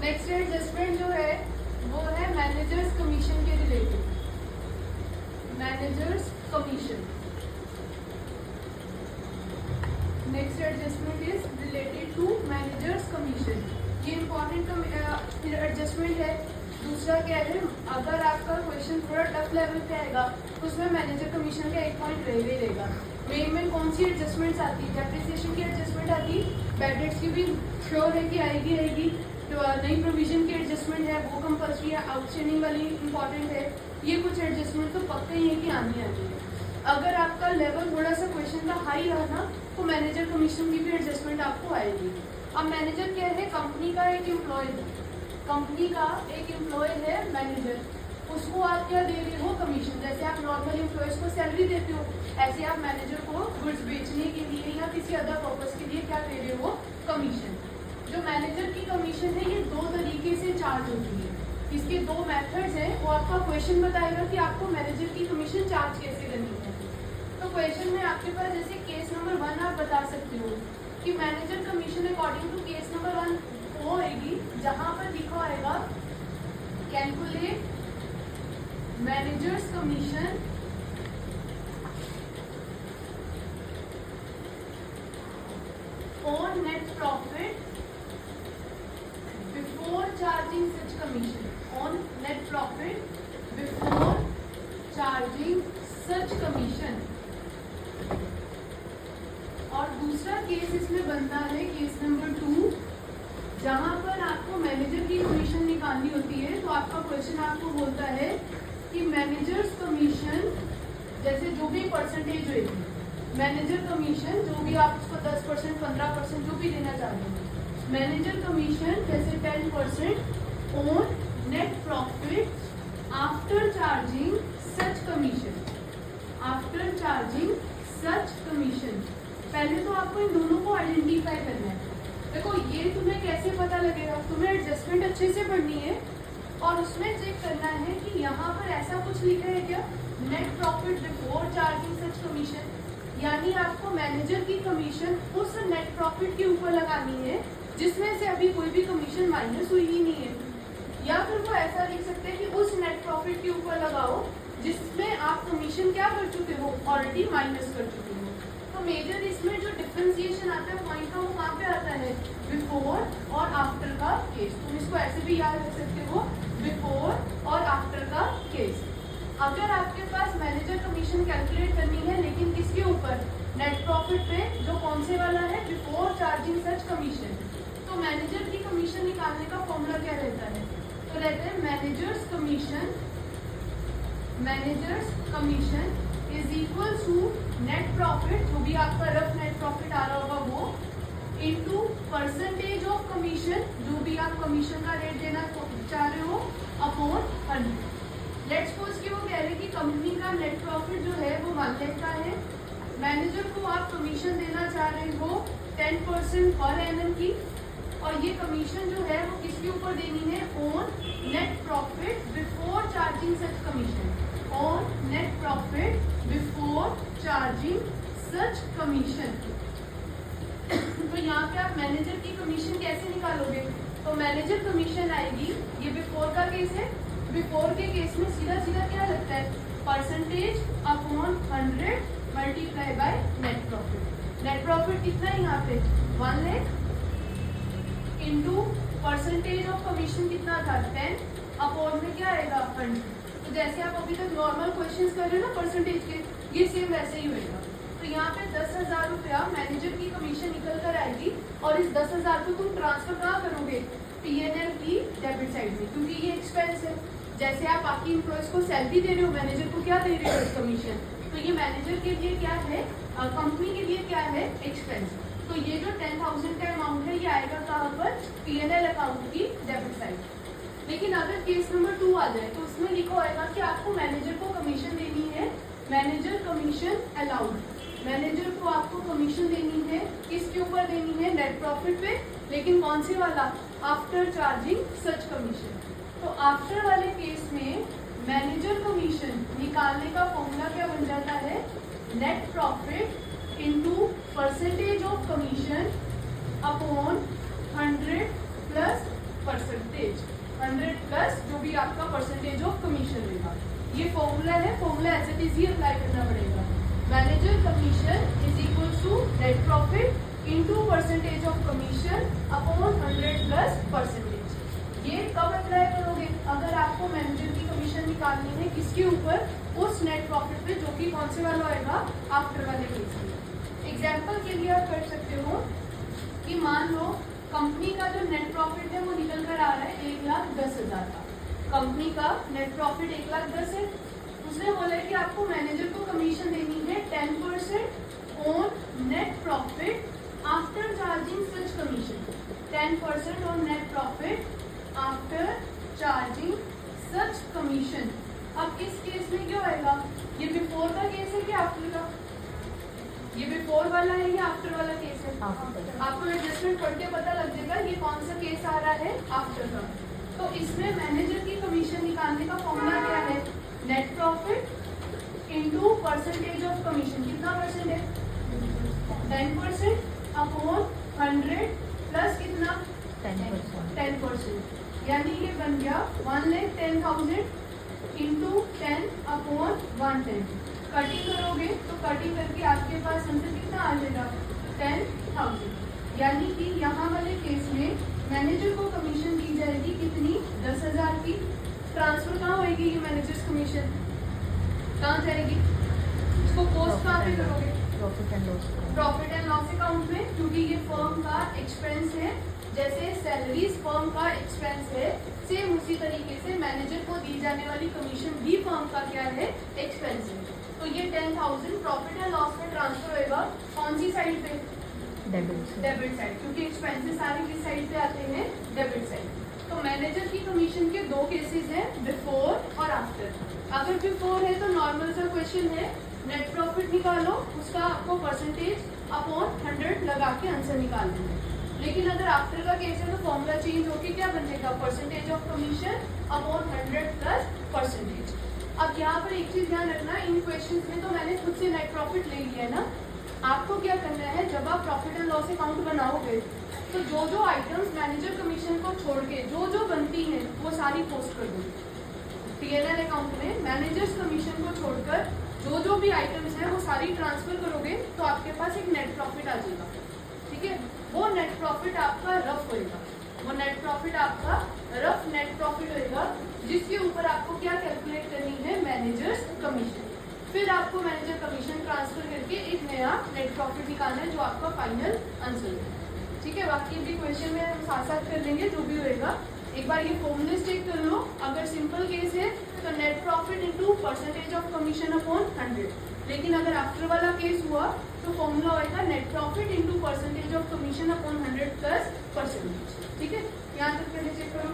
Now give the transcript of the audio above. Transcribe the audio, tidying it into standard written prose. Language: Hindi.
नेक्स्ट एडजस्टमेंट जो है वो है मैनेजर्स कमीशन के related, managers commission. Next adjustment is related to managers commission. ये इंपॉर्टेंट एडजस्टमेंट है। दूसरा क्या है, अगर आपका क्वेश्चन थोड़ा टफ लेवल पे आएगा तो उसमें मैनेजर कमीशन का एक पॉइंट रहेगा ही रहेगा। मेन कौन सी एडजस्टमेंट्स आती है, डेप्रिसिएशन की एडजस्टमेंट आती है, बैड डेट्स की भी श्योर है कि आएगी। तो नई प्रोविजन की एडजस्टमेंट है वो कंपल्सरी है, आउटस्टैंडिंग वाली इंपॉर्टेंट है। ये कुछ एडजस्टमेंट तो पक्का ही है कि आनी है। अगर आपका लेवल थोड़ा सा क्वेश्चन का हाई रहा ना तो मैनेजर कमीशन की भी एडजस्टमेंट आपको आएगी। अब मैनेजर क्या है, कंपनी का एक एम्प्लॉय है, कंपनी का एक एम्प्लॉय है मैनेजर, उसको आप क्या दे रहे हो, कमीशन। जैसे आप नॉर्मल एम्प्लॉयज को सैलरी देते हो, ऐसे आप मैनेजर को गुड्स बेचने के लिए या किसी अदर पर्पस के लिए क्या दे रहे हो, कमीशन। जो मैनेजर की कमीशन है ये दो तरीके से चार्ज होती है। इसके दो मेथड्स हैं, वो आपका क्वेश्चन बताएगा कि आपको मैनेजर की कमीशन चार्ज कैसे करनी है। तो क्वेश्चन में आपके पास जैसे केस नंबर 1 आप बता सकते हो कि manager commission according to case number 1 वो होगी जहां पर लिखा आएगा calculate managers commission on net profit before charging such commission, on net profit before charging such commission. और दूसरा केस इसमें बनता है केस नंबर 2 जहां पर आपको मैनेजर की कमीशन निकालनी होती है। तो आपका क्वेश्चन आपको बोलता है कि मैनेजर्स कमीशन, जैसे जो भी परसेंटेज होगी मैनेजर कमीशन, जो भी आप उसको 10%, 15% जो भी देना चाहते हैं, मैनेजर कमीशन जैसे 10% on net profit after charging such commission, after charging such commission. पहले तो आपको इन दोनों को आइडेंटिफाई करना है। देखो ये तुम्हें कैसे पता लगेगा, तुम्हें एडजस्टमेंट अच्छे से पढ़नी है और उसमें चेक करना है कि यहाँ पर ऐसा कुछ लिखा है क्या, net profit before charging such commission, यानी आपको मैनेजर की कमीशन उस नेट प्रॉफिट के ऊपर लगानी है जिसमें से अभी कोई भी कमीशन माइनस हुई ही नहीं है। या फिर वो ऐसा लिख सकते हैं कि उस नेट प्रॉफिट के ऊपर लगाओ जिसमें आप कमीशन क्या कर चुके हो, ऑलरेडी माइनस कर चुके हो। तो मेजर इसमें जो डिफरेंशिएशन आता है पॉइंट का वो कहाँ पे आता है, बिफोर और आफ्टर का केस। तुम इसको ऐसे भी याद रख सकते हो, बिफोर और आफ्टर का केस। अगर आपके पास मैनेजर कमीशन कैलकुलेट करनी है लेकिन किसके ऊपर, नेट प्रॉफिट पे, जो कौन से वाला है, बिफोर चार्जिंग सच कमीशन, तो मैनेजर की कमीशन निकालने का फॉर्मूला क्या रहता है, तो रहता है managers commission, managers commission is equal to net profit, जो भी आपका रफ नेट प्रॉफिट आ रहा होगा वो, इनटू परसेंटेज ऑफ कमीशन, जो भी आप कमीशन का रेट देना चाह रहे हो, अपॉन 100। लेट्स सपोज कि वो कह रहे कि कंपनी का नेट प्रॉफिट जो है वो 1 लाख का है, मैनेजर को आप कमीशन देना चाह रहे हो 10% पर एनम की, और ये कमीशन जो है वो किसके ऊपर देनी है, on net profit before charging such commission, on net profit before charging such commission. तो यहाँ पे आप मैनेजर की कमीशन कैसे निकालोगे, तो मैनेजर कमीशन आएगी, ये बिफोर का केस है, बिफोर के केस में सीधा सीधा क्या लगता है, percentage upon 100 multiply by net profit. Net profit कितना है यहाँ पे, 1 lakh, into percentage of commission कितना था, 10, अपॉन में क्या आएगा, 100। तो जैसे आप अभी तक नॉर्मल क्वेश्चंस कर रहे हो ना परसेंटेज के, ये सेम वैसे ही होएगा। तो यहाँ पे 10,000 रुपया मैनेजर की कमीशन निकल कर आएगी और इस 10,000 को तुम ट्रांसफर कहाँ करोगे, पीएनएल की डेबिट साइड में, क्योंकि ये एक्सपेंस है। जैसे आप बाकी एम्प्लॉयज को सैलरी दे रहे हो, मैनेजर को क्या दे रहे हो, कमीशन, तो ये मैनेजर के लिए क्या है, कंपनी के लिए क्या है, एक्सपेंस। तो ये जो 10,000 का अमाउंट है ये आएगा कहाँ पर, पीएनएल अकाउंट की डेबिट साइड। लेकिन अगर केस नंबर 2 आ जाए तो उसमें लिखा होगा कि आपको मैनेजर को कमीशन देनी है, मैनेजर कमीशन अलाउड, मैनेजर को आपको कमीशन देनी है, किसके ऊपर देनी है, नेट प्रॉफिट पे, लेकिन कौन से वाला, आफ्टर चार्जिंग सच कमीशन। तो आफ्टर वाले केस में मैनेजर कमीशन निकालने का फॉर्मूला क्या बन जाता है, net profit into percentage of commission upon 100 plus percentage. 100 plus जो भी आपका परसेंटेज ऑफ कमीशन रहेगा। ये फॉर्मूला है, फॉर्मूला एज इट इज ही अप्लाई करना पड़ेगा। Manager commission is equal to net profit into percentage of commission upon 100 plus percentage. ये कब अप्लाई करोगे? अगर आपको मैनेजर की कमीशन निकालनी है किसके ऊपर? उस नेट प्रॉफिट पे जो कि कौन से वाला होएगा? आफ्टर वाले केस में। एग्जाम्पल के लिए आप कर सकते हो कि मान लो कंपनी का जो नेट प्रॉफिट है वो निकल कर आ रहा है 1,10,000 का। कंपनी का नेट प्रॉफिट 1,10,000 है। उसने बोला है कि आपको मैनेजर को कमीशन देनी है 10% on net profit after charging such commission. 10% on net profit after charging such commission. अब इस केस में क्या होएगा? ये बिफोर का केस है कि आफ्टर का? ये बिफोर वाला है या आफ्टर वाला केस है? आपको एडजस्टमेंट पढ़ के पता लग जाएगा ये कौन सा केस आ रहा है, आफ्टर का। तो इसमें मैनेजर की कमीशन निकालने का फॉर्मूला क्या है? Net profit into percentage of commission. कितना परसेंट है? 10% अपॉन 100 प्लस कितना? 10%। यानी ये बन गया 1,10,000 इंटू 10 अपॉन 110। कटिंग करोगे तो कटिंग करके आपके पास आंसर कितना आ जाएगा? 10,000। यानी कि यहाँ वाले केस में मैनेजर को कमीशन दी जाएगी कितनी? 10,000 की। ट्रांसफर कहाँ होगी ये मैनेजर्स कमीशन? कहाँ जाएगी? इसको पोस्ट कहाँ पे करोगे? प्रॉफिट एंड लॉस अकाउंट में, क्योंकि ये फर्म का एक्सपेंस है। जैसे सैलरीज फर्म का एक्सपेंस है, सेम उसी तरीके से मैनेजर को दी जाने वाली कमीशन भी फर्म का क्या है? एक्सपेंस है। तो ये 10,000 प्रॉफिट एंड लॉस में ट्रांसफर होगा कौन सी साइड पे? डेबिट साइड, क्योंकि एक्सपेंसेस सारे किस साइड पे आते हैं? Debit side. तो मैनेजर की कमीशन के दो केसेस हैं, बिफोर और आफ्टर। अगर बिफोर है तो नॉर्मल सा क्वेश्चन है, नेट प्रॉफिट निकालो, उसका आपको परसेंटेज अपॉन 100 लगा के आंसर निकाल देंगे। लेकिन अगर आफ्टर का केस है तो फॉर्मूला चेंज होके क्या बनेगा? Percentage of commission upon 100 plus percentage. अब यहाँ पर एक चीज ध्यान रखना, इन क्वेश्चंस में तो मैंने खुद से नेट प्रॉफिट ले लिया है ना। आपको क्या करना है, जब आप प्रॉफिट एंड लॉस अकाउंट बनाओगे तो जो जो आइटम्स मैनेजर कमीशन को छोड़ के जो जो बनती हैं वो सारी पोस्ट कर दो। पीएनएल अकाउंट में मैनेजर्स कमीशन को छोड़कर जो जो भी आइटम्स हैं वो सारी ट्रांसफर करोगे तो आपके पास एक नेट प्रॉफिट आ जाएगा। ठीक है, वो नेट प्रॉफिट आपका रफ होएगा। वो नेट प्रॉफिट आपका रफ नेट प्रॉफिट होएगा, जिसके ऊपर आपको क्या कैलकुलेट करनी है? Managers commission. फिर आपको मैनेजर कमीशन ट्रांसफर करके एक नया नेट प्रॉफिट निकालना है जो आपका फाइनल आंसर है। ठीक है, बाकी भी क्वेश्चन में हम साथ साथ कर लेंगे जो भी होएगा। एक बार ये फॉर्मूले चेक कर लो। अगर सिंपल केस है तो net profit into percentage of commission upon 100। लेकिन अगर आफ्टर वाला केस हुआ तो फॉर्मूला होएगा net profit into percentage of commission upon 100 plus percentage. ठीक है, यहाँ तक पहले चेक करो।